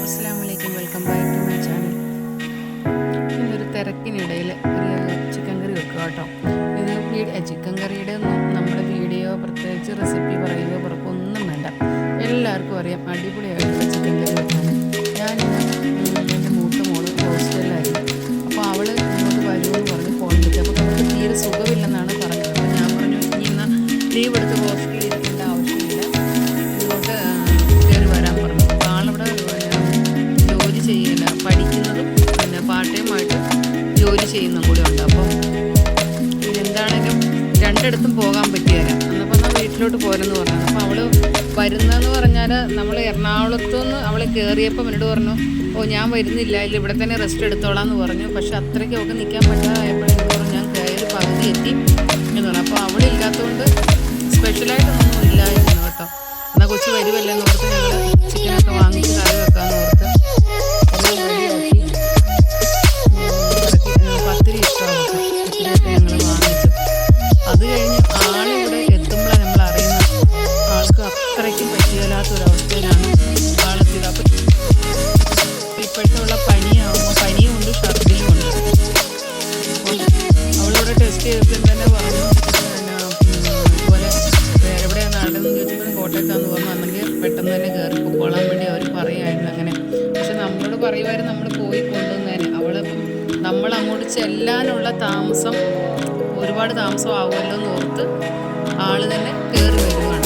അസ്സലാമലൈക്കും, welcome back to my channel. ഇന്നൊരു തിരക്കിനിടയിൽ ഒരു ചിക്കൻ കറി വെക്കുക കേട്ടോ. ഇത് ചിക്കൻ കറിയുടെ ഒന്നും നമ്മുടെ വീഡിയോ പ്രത്യേകിച്ച് റെസിപ്പി പറയുകയോ പറക്കൊന്നും വേണ്ട, എല്ലാവർക്കും അറിയാം അടിപൊളിയായിട്ടുള്ള ചിക്കൻ കറി വെക്കാൻ. ഞാനിന്ന് എൻ്റെ മൂത്ത മോള് ഹോസ്റ്റലിലായിരുന്നു. അപ്പോൾ അവൾ ഇങ്ങോട്ട് വരുമെന്ന് പറഞ്ഞ് ഫോൺ വിളിച്ചു. അപ്പോൾ നമുക്ക് തീരെ സുഖമില്ലെന്നാണ് പറഞ്ഞത്. അപ്പോൾ ഞാൻ പറഞ്ഞു ഇനി ഇന്ന് ലീവ് എടുത്ത് ഹോസ്റ്റലിൽ ഇരിക്കേണ്ട ആവശ്യമില്ല, ഇങ്ങോട്ട് കയറി വരാൻ പറഞ്ഞു. അപ്പോൾ ആളിവിടെ ജോലി ചെയ്യില്ല, പഠിക്കുന്നതും പിന്നെ പാർട്ട് ടൈമായിട്ട് ജോലി ചെയ്യുന്നതും കൂടെ ഉണ്ട്. അപ്പം എന്താണെങ്കിലും രണ്ടിടത്തും പോകാൻ പറ്റിയല്ല. എന്നപ്പോൾ എന്നാൽ വീട്ടിലോട്ട് പോരെന്ന് പറഞ്ഞു. അപ്പോൾ അവൾ വരുന്നതെന്ന് പറഞ്ഞാൽ നമ്മൾ എറണാകുളത്തുനിന്ന് അവൾ കയറിയപ്പോൾ എന്നോട് പറഞ്ഞു, ഓ ഞാൻ വരുന്നില്ല, ഇല്ല ഇവിടെ തന്നെ റെസ്റ്റ് എടുത്തോളാം എന്ന് പറഞ്ഞു. പക്ഷെ അത്രയ്ക്ക് അവൾക്ക് നിൽക്കാൻ പറ്റാതായപ്പോഴെന്ന് പറഞ്ഞു ഞാൻ കയറി പകുതി എത്തി എന്ന് പറഞ്ഞു. അപ്പോൾ അവളില്ലാത്തതുകൊണ്ട് സ്പെഷ്യലായിട്ടൊന്നും ഇല്ലായിരുന്നു കേട്ടോ. എന്നാൽ കൊച്ചു വരുമല്ലെന്ന് ഓർത്ത് ഞങ്ങൾ ചിക്കനൊക്കെ വാങ്ങിച്ച് കറി വെക്കാമെന്ന് ഓർത്ത് എല്ലാം റെഡിയാക്കി. പത്തിരി ഇഷ്ടമാണ്, പത്തിരിയൊക്കെ ഞങ്ങൾ വാങ്ങിച്ചു. അത് കഴിഞ്ഞ് ആളിവിടെ എത്തുമ്പോഴാണ് നമ്മൾ അറിയുന്നത് ആൾക്ക് അത്രയ്ക്കും പറ്റിയല്ലാത്തൊരവസ്ഥയിലാണ് ആളെത്തിയത്. അപ്പം ഇപ്പോഴത്തെ ഉള്ള പനിയാകുമ്പോൾ പനിയുമുണ്ട് ഛർദിയുമുണ്ട്. അവളിവിടെ ടെസ്റ്റ് ചെയ്തപ്പോൾ തന്നെ പറഞ്ഞു ഇതുപോലെ എവിടെയാണ് നാടെന്ന് ചോദിച്ചപ്പോൾ കോട്ടയത്താന്ന് പറഞ്ഞു. അന്നെങ്കിൽ പെട്ടെന്ന് തന്നെ കയറി പൊക്കോളാൻ വേണ്ടി അവർ പറയുമായിരുന്നു അങ്ങനെ. പക്ഷെ നമ്മളോട് പറയുമായിരുന്നു നമ്മൾ പോയി കൊണ്ടുവന്നേനെ. അവളിപ്പം നമ്മൾ അങ്ങോട്ട് ചെല്ലാനുള്ള താമസം ഒരുപാട് താമസം ആവുമല്ലോ എന്ന് ഓർത്ത് ആൾ തന്നെ കയറി വരുവാണ്.